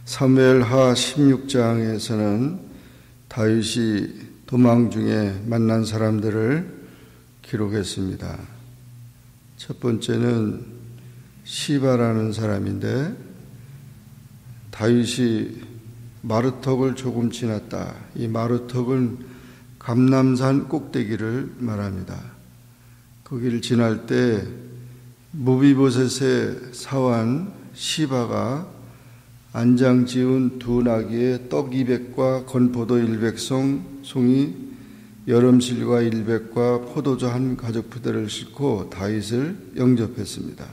사무엘하 16장에서는 다윗이 도망 중에 만난 사람들을 기록했습니다. 첫 번째는 시바라는 사람인데, 다윗이 마루턱을 조금 지났다. 이 마루턱은 감람산 꼭대기를 말합니다. 거기를 지날 때 무비보셋의 사환 시바가 안장 지은 두 나귀에 떡 200과 건포도 100송이 여름실과 100과 포도주 한 가죽부대를 싣고 다윗을 영접했습니다.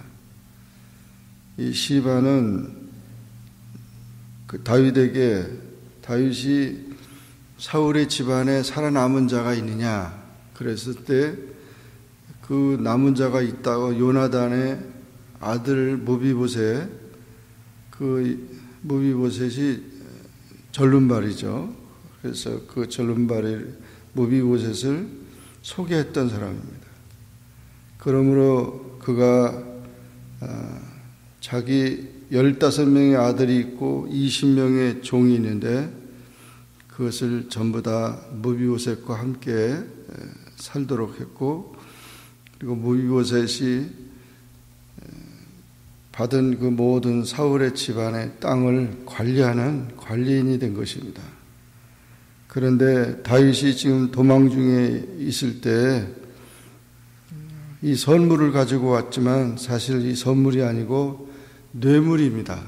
이 시바는 다윗에게, 다윗이 사울의 집안에 살아남은 자가 있느냐 그랬을 때 그 남은 자가 있다고 요나단의 아들 무비보셋, 무비보셋이 절름발이죠. 그래서 그 절름발의 무비보셋을 소개했던 사람입니다. 그러므로 그가 자기 15명의 아들이 있고 20명의 종이 있는데 그것을 전부 다 무비보셋과 함께 살도록 했고, 그리고 무비보셋이 받은 그 모든 사울의 집안의 땅을 관리하는 관리인이 된 것입니다. 그런데 다윗이 지금 도망 중에 있을 때 이 선물을 가지고 왔지만 사실 이 선물이 아니고 뇌물입니다.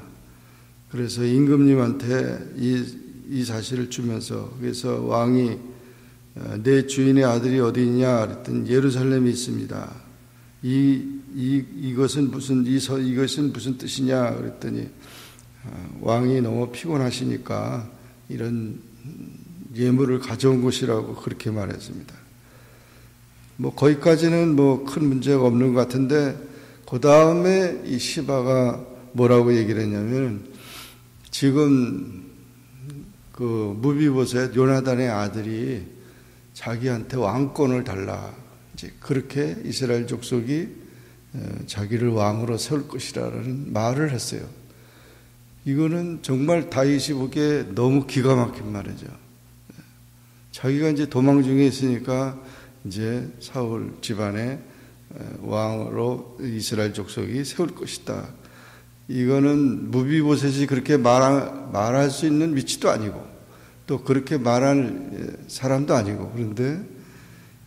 그래서 임금님한테 이 사실을 주면서, 그래서 왕이 내 주인의 아들이 어디 있냐 그랬더니 예루살렘에 있습니다. 이것은 무슨 뜻이냐 그랬더니 왕이 너무 피곤하시니까 이런 예물을 가져온 것이라고 그렇게 말했습니다. 거기까지는 큰 문제가 없는 것 같은데, 그 다음에 이 시바가 뭐라고 얘기를 했냐면, 지금 그 무비보셋 요나단의 아들이 자기한테 왕권을 달라, 이제 그렇게 이스라엘 족속이 자기를 왕으로 세울 것이라는 말을 했어요. 이거는 정말 다윗이 보기에 너무 기가 막힌 말이죠. 자기가 이제 도망 중에 있으니까 이제 사울 집안의 왕으로 이스라엘 족속이 세울 것이다. 이거는 무비보셋이 그렇게 말할 수 있는 위치도 아니고 또 그렇게 말할 사람도 아니고, 그런데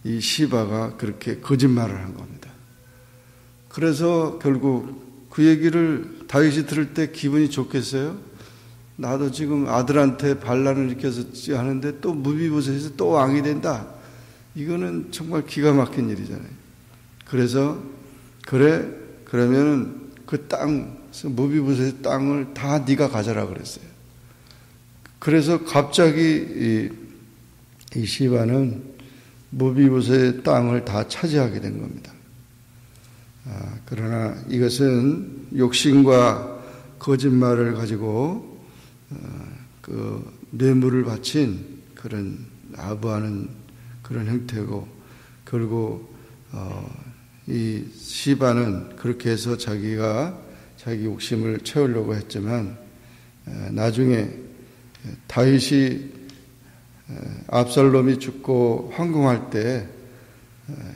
이 시바가 그렇게 거짓말을 한 겁니다. 그래서 결국 그 얘기를 다윗이 들을 때 기분이 좋겠어요? 나도 지금 아들한테 반란을 일으켜서 하는데 또 무비보셋이 또 왕이 된다. 이거는 정말 기가 막힌 일이잖아요. 그래서 그러면은 그 땅, 무비보셋의 땅을 다 네가 가져라 그랬어요. 그래서 갑자기 이 시바는 무비보셋의 땅을 다 차지하게 된 겁니다. 그러나 이것은 욕심과 거짓말을 가지고 그 뇌물을 바친 그런 아부하는 그런 형태고, 결국 이 시바는 그렇게 해서 자기 욕심을 채우려고 했지만, 나중에 다윗이 압살롬이 죽고 황궁할 때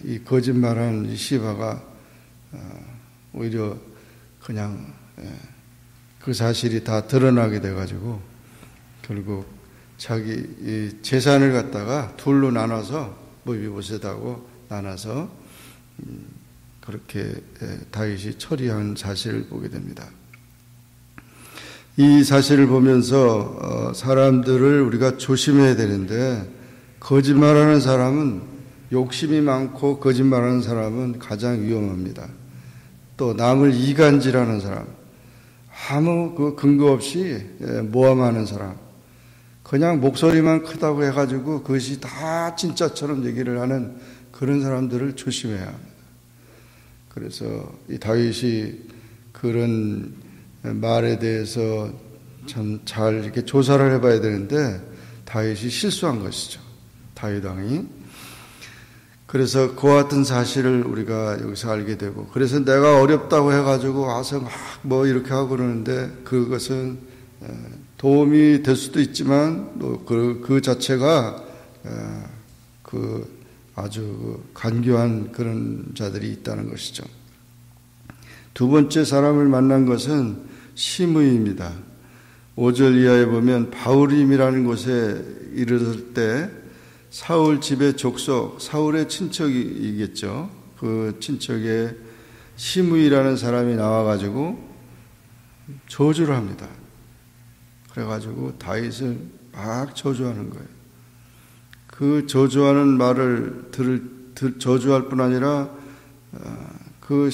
이 거짓말한 이 시바가 오히려 그냥 그 사실이 다 드러나게 돼가지고 결국 자기 이 재산을 갖다가 둘로 나눠서, 무비보셋하고 나눠서 그렇게 다윗이 처리한 사실을 보게 됩니다. 이 사실을 보면서 사람들을 우리가 조심해야 되는데, 거짓말하는 사람은, 욕심이 많고 거짓말하는 사람은 가장 위험합니다. 또 남을 이간질하는 사람, 아무 그 근거 없이 모함하는 사람, 그냥 목소리만 크다고 해가지고 그것이 다 진짜처럼 얘기를 하는 그런 사람들을 조심해야 합니다. 그래서 이 다윗이 그런 말에 대해서 참 잘 이렇게 조사를 해봐야 되는데 다윗이 실수한 것이죠. 다윗 왕이. 그래서 그와 같은 사실을 우리가 여기서 알게 되고, 그래서 내가 어렵다고 해가지고 와서 막 뭐 이렇게 하고 그러는데 그것은 도움이 될 수도 있지만 또 그 자체가 아주 간교한 그런 자들이 있다는 것이죠. 두 번째 사람을 만난 것은 시므이입니다. 5절 이하에 보면 바울임이라는 곳에 이르렀을 때 사울 집의 족속, 사울의 친척이겠죠. 그 친척에 시므이라는 사람이 나와가지고 저주를 합니다. 그래가지고 다윗을 막 저주하는 거예요. 그 저주하는 말을 저주할 뿐 아니라 그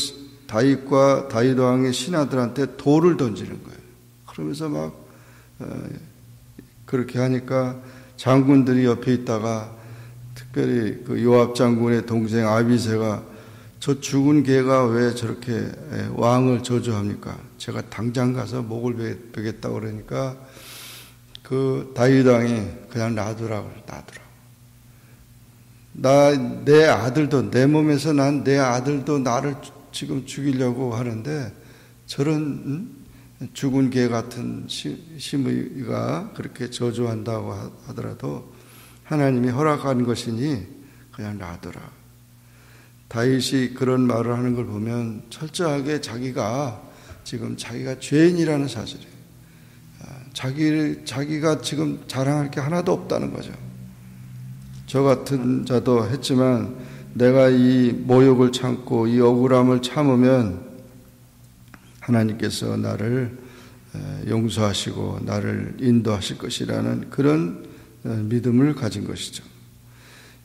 다윗과 다윗 왕의 신하들한테 돌을 던지는 거예요. 그러면서 막 그렇게 하니까 장군들이 옆에 있다가 특별히 그 요압 장군의 동생 아비새가 저 죽은 개가 왜 저렇게 왕을 저주합니까? 제가 당장 가서 목을 베겠다고 그러니까 그 다윗 왕이 그냥 놔두라고. 내 아들도, 내 몸에서 난 내 아들도 나를 지금 죽이려고 하는데 저런 죽은 개 같은 시므이가 그렇게 저주한다고 하더라도 하나님이 허락한 것이니 그냥 놔두라. 다윗이 그런 말을 하는 걸 보면 철저하게 자기가 죄인이라는 사실이에요. 자기가 지금 자랑할 게 하나도 없다는 거죠. 저 같은 자도 했지만 내가 이 모욕을 참고 이 억울함을 참으면 하나님께서 나를 용서하시고 나를 인도하실 것이라는 그런 믿음을 가진 것이죠.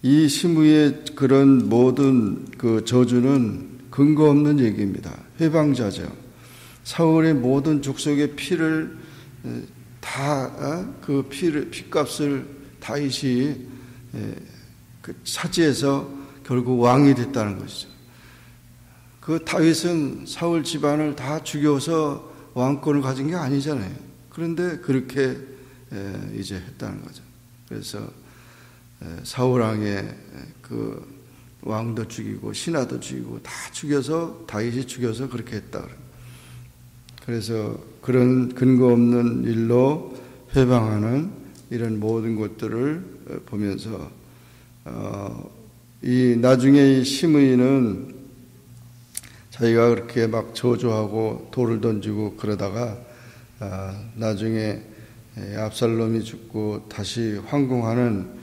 이 시므이의 그런 모든 그 저주는 근거 없는 얘기입니다. 회방자죠. 사울의 모든 족속의 피를 그 피값을 다윗이 차지해서 결국 왕이 됐다는 것이죠. 그 다윗은 사울 집안을 다 죽여서 왕권을 가진 게 아니잖아요. 그런데 그렇게 이제 했다는 거죠. 그래서 사울 왕의 그 왕도 죽이고 신하도 죽이고 다 죽여서 다윗이 죽여서 그렇게 했다. 그래서 그런 근거 없는 일로 회방하는 이런 모든 것들을 보면서 이 나중에 이 시므이는 자기가 그렇게 막 저주하고 돌을 던지고 그러다가 나중에 압살롬이 죽고 다시 황궁하는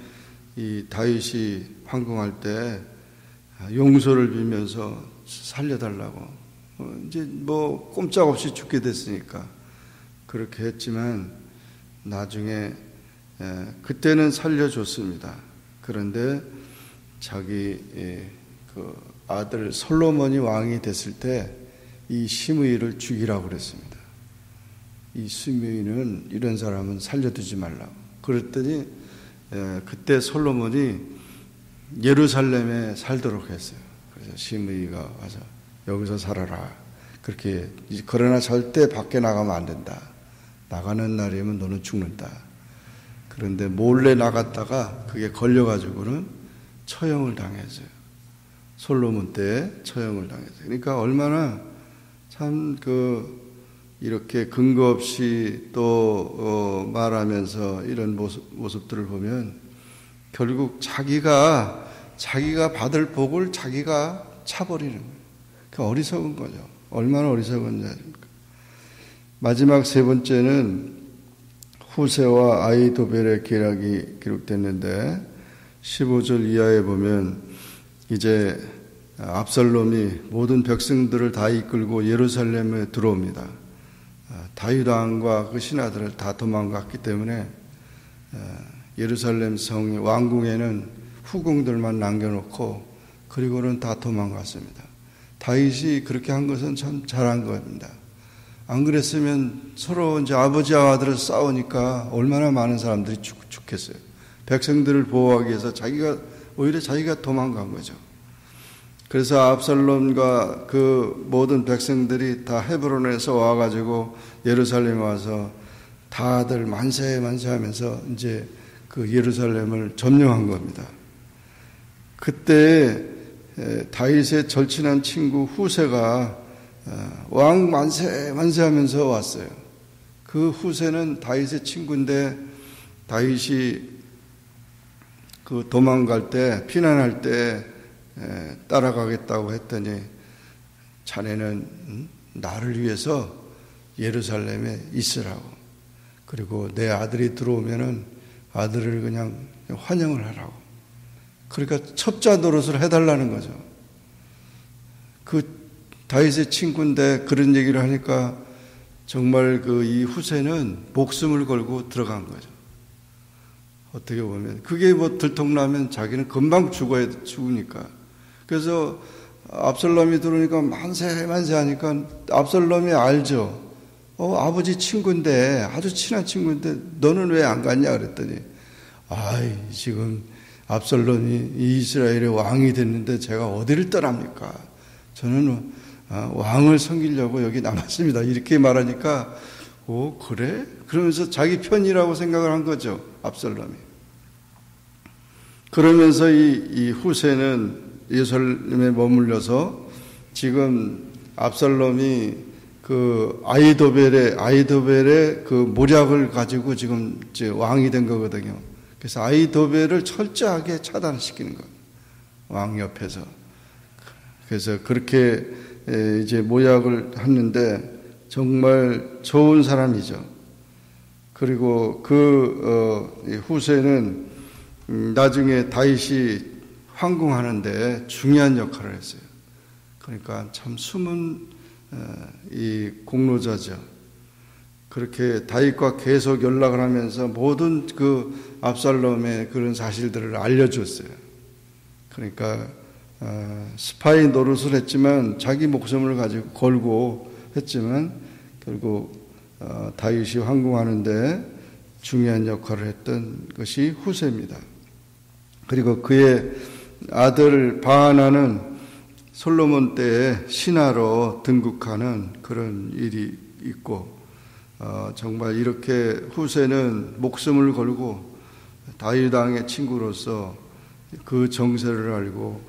이 다윗이 황궁할 때 용서를 빌면서 살려달라고 이제 뭐 꼼짝없이 죽게 됐으니까 그렇게 했지만 나중에 그때는 살려줬습니다. 그런데 자기 그 아들 솔로몬이 왕이 됐을 때 이 시므이를 죽이라고 그랬습니다. 이 시므이는 이런 사람은 살려두지 말라고. 그랬더니 그때 솔로몬이 예루살렘에 살도록 했어요. 그래서 시므이가 와서 여기서 살아라. 그렇게 그러나 절대 밖에 나가면 안 된다. 나가는 날이면 너는 죽는다. 그런데 몰래 나갔다가 그게 걸려가지고는 처형을 당했어요. 솔로몬 때 처형을 당했어요. 그러니까 얼마나 참 이렇게 근거 없이 또 말하면서 이런 모습들을 보면 결국 자기가 받을 복을 자기가 차버리는 거예요. 그 어리석은 거죠. 얼마나 어리석은 자입니까? 마지막 세 번째는 후세와 아히도벨의 계략이 기록됐는데 15절 이하에 보면 이제 압살롬이 모든 백성들을 다 이끌고 예루살렘에 들어옵니다. 다윗 왕과 그 신하들을 다 도망갔기 때문에 예루살렘 성 왕궁에는 후궁들만 남겨놓고 그리고는 다 도망갔습니다. 다윗이 그렇게 한 것은 참 잘한 겁니다. 안 그랬으면 서로 이제 아버지와 아들을 싸우니까 얼마나 많은 사람들이 죽겠어요. 백성들을 보호하기 위해서 오히려 자기가 도망간 거죠. 그래서 압살롬과 그 모든 백성들이 다 헤브론에서 와가지고 예루살렘에 와서 다들 만세 하면서 이제 그 예루살렘을 점령한 겁니다. 그때 다윗의 절친한 친구 후세가 왕 만세 하면서 왔어요. 그 후세는 다윗의 친구인데 다윗이 그 도망갈 때 피난할 때 따라가겠다고 했더니 자네는 나를 위해서 예루살렘에 있으라고, 그리고 내 아들이 들어오면은 아들을 그냥 환영을 하라고. 그러니까 첩자 노릇을 해달라는 거죠. 그 다윗의 친구인데 그런 얘기를 하니까 정말 그 이 후세는 목숨을 걸고 들어간 거죠. 어떻게 보면 그게 뭐 들통나면 자기는 금방 죽으니까. 그래서 압살롬이 들어오니까 만세 하니까 압살롬이 알죠. 아버지 친구인데, 아주 친한 친구인데 너는 왜 안 갔냐 그랬더니, 지금 압살롬이 이스라엘의 왕이 됐는데 제가 어디를 떠납니까? 저는 왕을 섬기려고 여기 남았습니다. 이렇게 말하니까 그래? 그러면서 자기 편이라고 생각을 한 거죠, 압살롬이. 그러면서 이 후세는 예루살렘에 머물러서 지금 압살롬이 그 아이도벨의 그 모략을 가지고 지금 이제 왕이 된 거거든요. 그래서 아이도벨을 철저하게 차단시키는 거예요, 왕 옆에서. 그래서 그렇게 이제 모략을 했는데 정말 좋은 사람이죠. 그리고 후세는 나중에 다윗이 황궁하는데 중요한 역할을 했어요. 그러니까 참 숨은 이 공로자죠. 그렇게 다윗과 계속 연락을 하면서 모든 그 압살롬의 그런 사실들을 알려줬어요. 그러니까 스파이 노릇을 했지만 자기 목숨을 가지고 걸고 했지만 결국 다윗이 황궁하는데 중요한 역할을 했던 것이 후세입니다. 그리고 그의 아들 바하나는 솔로몬 때에 신하로 등극하는 그런 일이 있고, 정말 이렇게 후세는 목숨을 걸고 다윗 왕의 친구로서 그 정세를 알고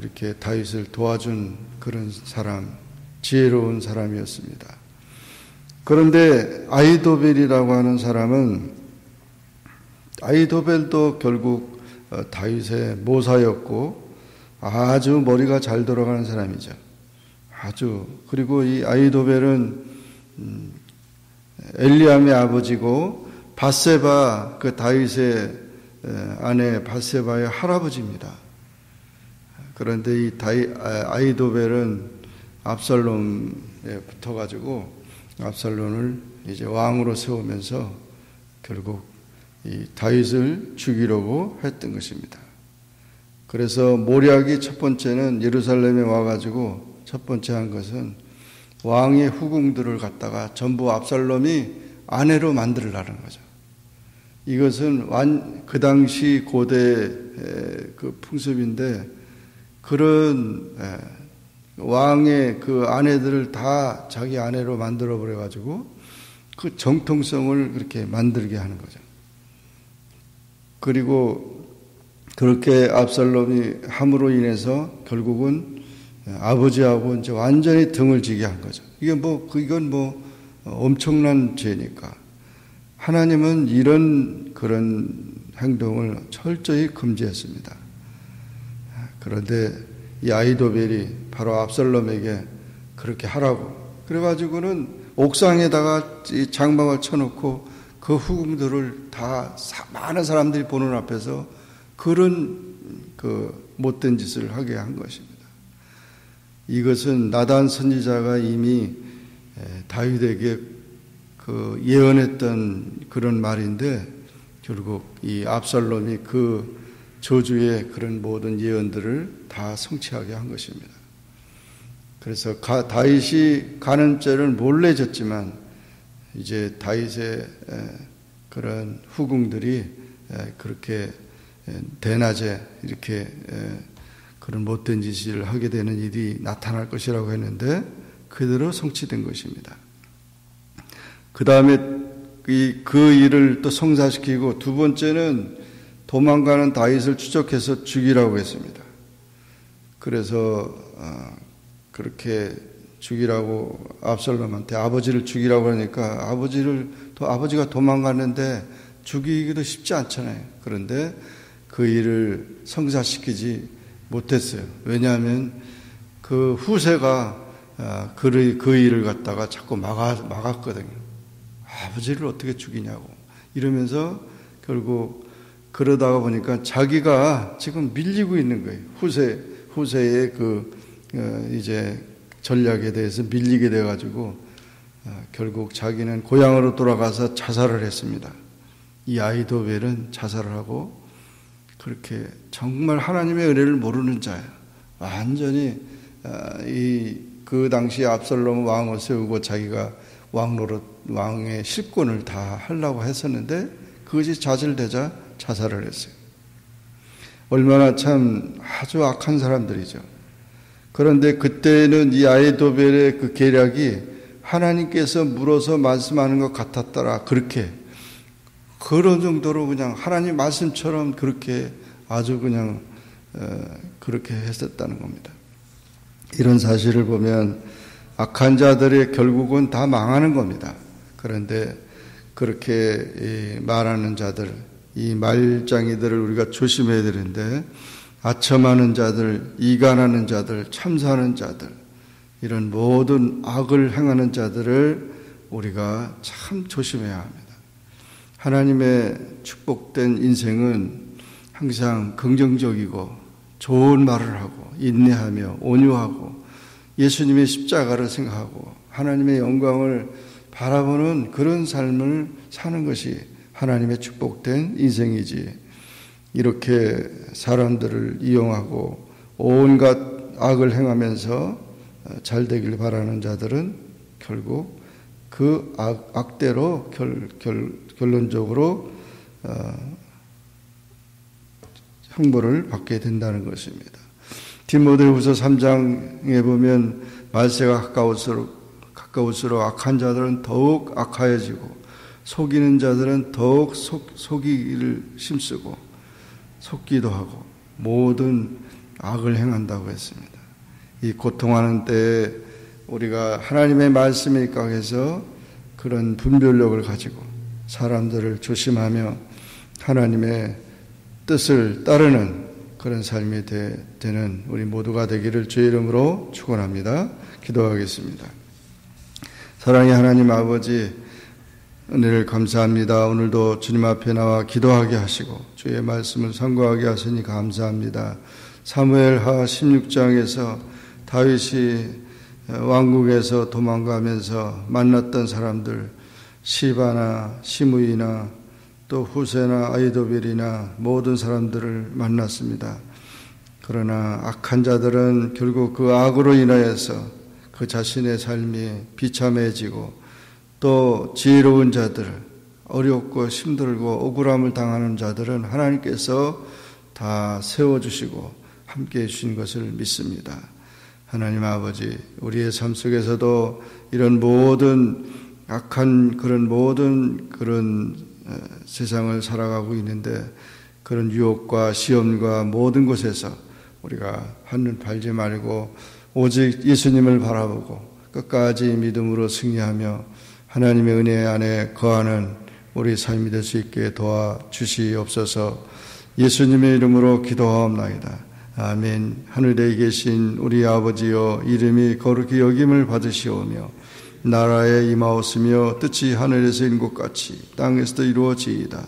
이렇게 다윗을 도와준 그런 사람, 지혜로운 사람이었습니다. 그런데 아이도벨이라고 하는 사람은, 아이도벨도 결국 다윗의 모사였고 아주 머리가 잘 돌아가는 사람이죠. 아주. 그리고 이 아이도벨은 엘리암의 아버지고 밧세바, 그 다윗의 아내 밧세바의 할아버지입니다. 그런데 이 아이도벨은 압살롬에 붙어가지고 압살롬을 이제 왕으로 세우면서 결국 이 다윗을 죽이려고 했던 것입니다. 그래서 모략이 첫 번째는 예루살렘에 와가지고 첫 번째 한 것은 왕의 후궁들을 갖다가 전부 압살롬이 아내로 만들으라는 거죠. 이것은 그 당시 고대 그 풍습인데, 그런 왕의 그 아내들을 다 자기 아내로 만들어 버려가지고 그 정통성을 그렇게 만들게 하는 거죠. 그리고 그렇게 압살롬이 함으로 인해서 결국은 아버지하고 이제 완전히 등을 지게 한 거죠. 이건 엄청난 죄니까. 하나님은 이런 그런 행동을 철저히 금지했습니다. 그런데 이 아이도벨이 바로 압살롬에게 그렇게 하라고 그래가지고는 옥상에다가 이 장막을 쳐놓고 그 후궁들을 다 많은 사람들이 보는 앞에서 그런 그 못된 짓을 하게 한 것입니다. 이것은 나단 선지자가 이미 다윗에게 그 예언했던 그런 말인데, 결국 이 압살롬이 그 저주의 그런 모든 예언들을 다 성취하게 한 것입니다. 그래서 다윗이 가는 죄를 몰래 졌지만 이제 다윗의 그런 후궁들이 그렇게 대낮에 이렇게 그런 못된 짓을 하게 되는 일이 나타날 것이라고 했는데 그대로 성취된 것입니다. 그 다음에 그 일을 또 성사시키고, 두 번째는 도망가는 다윗을 추적해서 죽이라고 했습니다. 그래서 그렇게 죽이라고, 압살롬한테 아버지를 죽이라고 하니까 아버지가 도망갔는데 죽이기도 쉽지 않잖아요. 그런데 그 일을 성사시키지 못했어요. 왜냐하면 그 후세가 그 일을 갖다가 자꾸 막았거든요. 아버지를 어떻게 죽이냐고 이러면서 결국 그러다가 보니까 자기가 지금 밀리고 있는 거예요. 후세의 이제 전략에 대해서 밀리게 돼가지고 결국 자기는 고향으로 돌아가서 자살을 했습니다. 이 아히도벨은 자살을 하고, 그렇게 정말 하나님의 은혜를 모르는 자야. 완전히 그 당시에 압살롬 왕을 세우고 자기가 왕의 실권을 다 하려고 했었는데 그것이 좌절되자 자살을 했어요. 얼마나 참 아주 악한 사람들이죠. 그런데 그때는 이 아히도벨의 그 계략이 하나님께서 물어서 말씀하는 것 같았더라. 그런 정도로 그냥 하나님 말씀처럼 그렇게 아주 그냥 그렇게 했었다는 겁니다. 이런 사실을 보면 악한 자들의 결국은 다 망하는 겁니다. 그런데 그렇게 말하는 자들, 이 말장이들을 우리가 조심해야 되는데, 아첨하는 자들, 이간하는 자들, 참사하는 자들, 이런 모든 악을 행하는 자들을 우리가 참 조심해야 합니다. 하나님의 축복된 인생은 항상 긍정적이고 좋은 말을 하고 인내하며 온유하고 예수님의 십자가를 생각하고 하나님의 영광을 바라보는 그런 삶을 사는 것이 하나님의 축복된 인생이지, 이렇게 사람들을 이용하고 온갖 악을 행하면서 잘 되길 바라는 자들은 결국 그 악대로 결론적으로 형벌을 받게 된다는 것입니다. 디모데후서 3장에 보면 말세가 가까울수록 악한 자들은 더욱 악하여지고 속이는 자들은 더욱 속이기를 힘쓰고 속기도 하고 모든 악을 행한다고 했습니다. 이 고통하는 때에 우리가 하나님의 말씀에 입각해서 그런 분별력을 가지고 사람들을 조심하며 하나님의 뜻을 따르는 그런 삶이 되는 우리 모두가 되기를 주의 이름으로 축원합니다. 기도하겠습니다. 사랑의 하나님 아버지, 은혜를 감사합니다. 오늘도 주님 앞에 나와 기도하게 하시고 주의 말씀을 선고하게 하시니 감사합니다. 사무엘하 16장에서 다윗이 왕국에서 도망가면서 만났던 사람들, 시바나 시므이나 또 후세나 아히도벨이나 모든 사람들을 만났습니다. 그러나 악한 자들은 결국 그 악으로 인하여서 그 자신의 삶이 비참해지고, 또 지혜로운 자들, 어렵고 힘들고 억울함을 당하는 자들은 하나님께서 다 세워주시고 함께해 주신 것을 믿습니다. 하나님 아버지, 우리의 삶 속에서도 이런 모든 악한 그런 세상을 살아가고 있는데, 그런 유혹과 시험과 모든 곳에서 우리가 한눈 팔지 말고 오직 예수님을 바라보고 끝까지 믿음으로 승리하며 하나님의 은혜 안에 거하는 우리 삶이 될 수 있게 도와주시옵소서. 예수님의 이름으로 기도하옵나이다. 아멘. 하늘에 계신 우리 아버지여, 이름이 거룩히 여김을 받으시오며 나라에 임하옵으며 뜻이 하늘에서 이룬 것 같이 땅에서도 이루어지이다.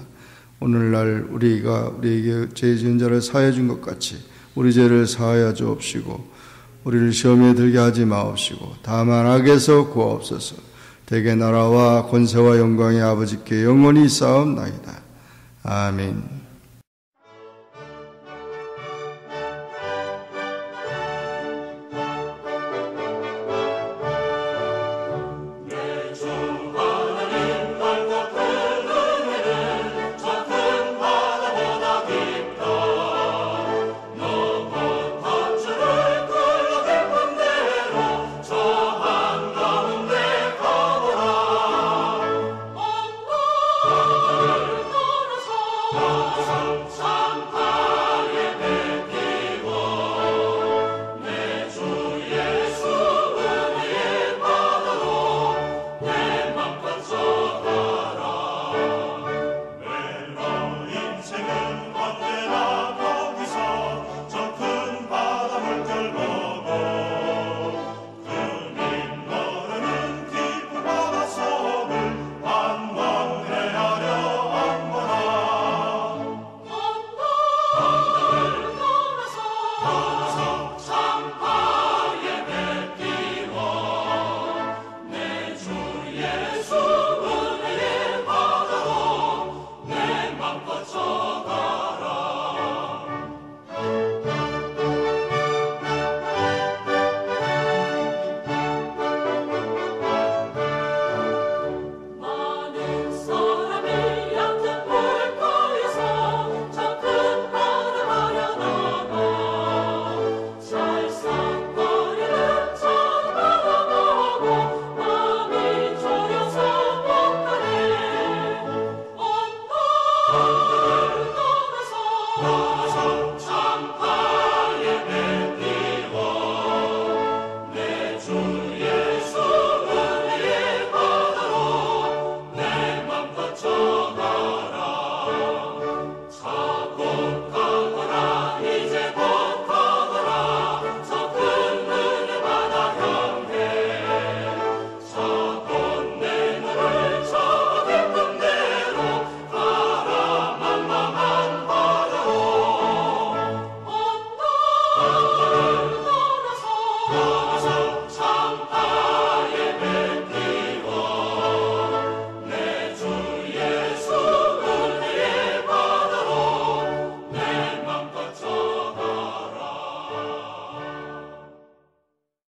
오늘날 우리에게 죄 지은 자를 사하여 준 것 같이 우리 죄를 사하여 주옵시고, 우리를 시험에 들게 하지 마옵시고 다만 악에서 구하옵소서. 대개 나라와 권세와 영광의 아버지께 영원히 쌓옵나이다. 아멘.